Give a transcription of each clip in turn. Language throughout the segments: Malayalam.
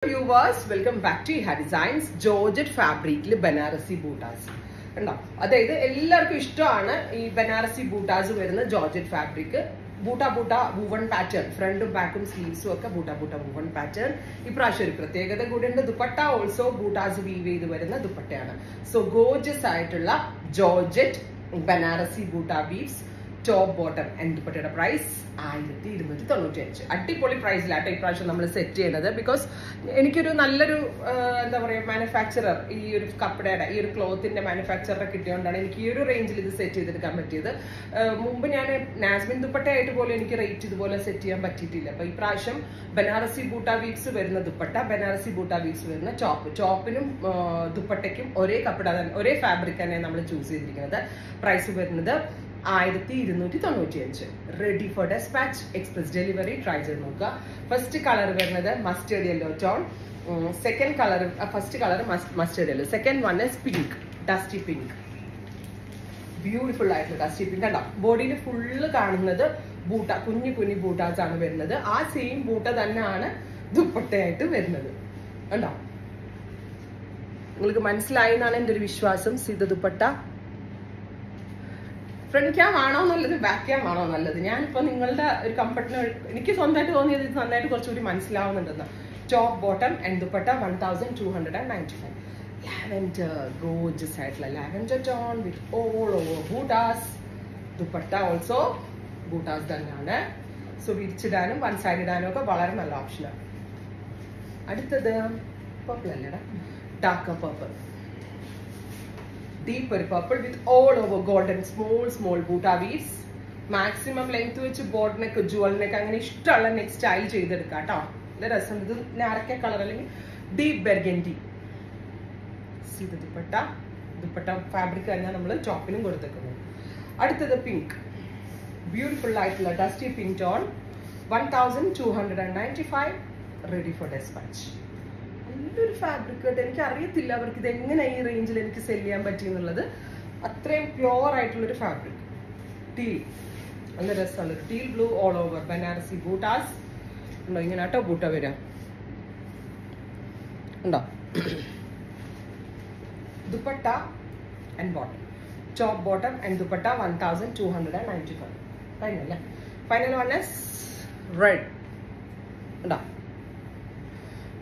Viewers, welcome back to Iha Designs. Georgette fabric Banarasi bootas. അതായത് എല്ലാവർക്കും ഇഷ്ടമാണ് ഈ ബനാറസി ബൂട്ടാസ് വരുന്ന ജോർജറ്റ് ഫാബ്രിക്. ബൂട്ട വൂവൺ പാറ്റേൺ, ഫ്രണ്ടും ബാക്കും സ്ലീവ്സും ഒക്കെ ബൂട്ട വൂവൺ പാറ്റേൺ. ഇപ്രാവശ്യം ഒരു പ്രത്യേകത കൂടിയുണ്ട്, ദുപ്പട്ട ഓൾസോ ബൂട്ടാസ് വീവ് ചെയ്ത് വരുന്ന ദുപ്പട്ടയാണ്. സോ ഗോർജിയസ് ആയിട്ടുള്ള georgette Banarasi buta weaves, top bottom and ദുപ്പട്ടയുടെ പ്രൈസ് 1295. അടിപൊളി പ്രൈസിലാട്ടോ ഇപ്രാവശ്യം നമ്മൾ സെറ്റ് ചെയ്യുന്നത്. ബിക്കോസ് എനിക്കൊരു നല്ലൊരു എന്താ പറയുക മാനുഫാക്ചറർ, ഈ ഒരു കപ്പടയുടെ ഈ ഒരു ക്ലോത്തിന്റെ മാനുഫാക്ചററെ കിട്ടിയോണ്ടാണ് എനിക്ക് ഈ ഒരു റേഞ്ചിൽ ഇത് സെറ്റ് ചെയ്തെടുക്കാൻ പറ്റിയത്. മുമ്പ് ഞാൻ നാസ്മിൻ ദുപ്പട്ടയായിട്ട് പോലും എനിക്ക് റേറ്റ് ഇതുപോലെ സെറ്റ് ചെയ്യാൻ പറ്റിയിട്ടില്ല. അപ്പൊ ഇപ്രാവശ്യം ബനാറസി ബൂട്ട വീവ്സ് വരുന്ന ദുപ്പട്ട, ബനാറസി ബൂട്ട വീവ്സ് വരുന്ന ടോപ്പിനും ദുപ്പട്ടയ്ക്കും ഒരേ കപ്പട തന്നെ, ഒരേ ഫാബ്രിക് തന്നെ നമ്മൾ ചൂസ് ചെയ്തിരിക്കുന്നത്. പ്രൈസ് വരുന്നത് 1295. Ready for despatch, express delivery. Try ചെയ്ത് നോക്കുക. ഫസ്റ്റ് കളർ വരുന്നത് mustard yellow tone. Second colour, first colour mustard yellow, second one is pink, dusty pink. Beautiful ആയിട്ടുള്ള ഡസ്റ്റി പിങ്ക്. കണ്ടോ, ബോഡിയിൽ ഫുള്ള് കാണുന്നത് ബൂട്ട, കുഞ്ഞു ബൂട്ടാസ് ആണ് വരുന്നത്. ആ സെയിം ബൂട്ട തന്നെയാണ് ദുപ്പട്ടയായിട്ട് വരുന്നത്. കണ്ടോ, നിങ്ങൾക്ക് മനസ്സിലായി എന്നാണ് എൻ്റെ ഒരു വിശ്വാസം. സീത ദുപ്പട്ട. ഫ്രണ്ട് ക്യാം ആണോ നല്ലത്, ബാക്ക് ക്യാം ആണോ നല്ലത്? ഞാനിപ്പോ നിങ്ങളുടെ ഒരു കംഫർട്ടിന് എനിക്ക് സ്വന്തമായിട്ട് തോന്നിയത് ഇത് നന്നായിട്ട് കുറച്ചുകൂടി മനസ്സിലാവുന്നുണ്ടെന്ന്. Top bottom and dupatta 1295. Lavender, gorgeous ആയിട്ടുള്ള lavender tone with all over butas. Dupatta also butas തന്നെയാണ്. സോ വിരിച്ചിടാനും വൺ സൈഡ് ഇടാനും ഒക്കെ വളരെ നല്ല ഓപ്ഷനാണ്. അടുത്തത് പർപ്പിൾ അല്ലേടാ, dark purple, deeper purple with all over golden small bootta weaves. Maximum length വെച്ച് ബോർഡ് നെക്ക്, ജുവൽ നെക്ക്, അങ്ങനെ ഇഷ്ടമുള്ള നെക്ക് സ്റ്റൈൽ ചെയ്തെടുക്കാം കേട്ടോ. നല്ല രസം. ഇത് നാരക്ക കളർ അല്ലെങ്കിൽ ഡീപ് ബെർഗൻഡി. ദുപ്പട്ട ഫാബ്രിക് തന്നെ നമ്മൾ ടോപ്പിനും കൊടുത്തേക്കുന്നു. അടുത്തത് പിങ്ക്, ബ്യൂട്ടിഫുൾ ആയിട്ടുള്ള dusty pink tone 1295. Ready for despatch. നല്ലൊരു ഫാബ്രിക് കേട്ടോ. എനിക്ക് അറിയത്തില്ല അവർക്ക് ഇത് എങ്ങനെ ഈ റേഞ്ചിൽ എനിക്ക് സെല് ചെയ്യാൻ പറ്റിയെന്നുള്ളത്. അത്രയും പ്യുവർ ആയിട്ടുള്ളൊരു ഫാബ്രിക്. ടീൽ, നല്ല രസമുള്ളൊരു teal blue all over Banarasi butas. ഉണ്ടോ, ഇങ്ങനെ കേട്ടോ ബൂട്ട വരാം. ഉണ്ടോ, dupatta and bottom, top bottom and dupatta 1295. Final final one is red. ഉണ്ടോ,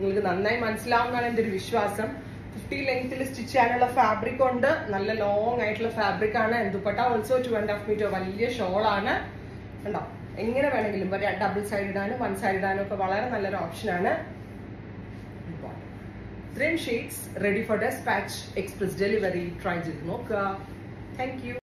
നിങ്ങൾക്ക് നന്നായി മനസ്സിലാവുന്നതാണ് എൻ്റെ ഒരു വിശ്വാസം. 50 ലെങ്ത്തിൽ സ്റ്റിച്ച് ചെയ്യാനുള്ള ഫാബ്രിക് ഉണ്ട്. നല്ല ലോങ് ആയിട്ടുള്ള ഫാബ്രിക് ആണ്. ദുപ്പട്ട ഓൾസോ 2.5 മീറ്റർ വലിയ ഷോളാണ്. കണ്ടോ, എങ്ങനെ വേണമെങ്കിലും ഡബിൾ സൈഡ് ഇടാനും വൺ സൈഡ് ഇടാനും ഒക്കെ വളരെ നല്ലൊരു ഓപ്ഷനാണ്. ഇത്രയും shades ready for despatch, express delivery. Try ചെയ്ത് നോക്കുക. Thank U.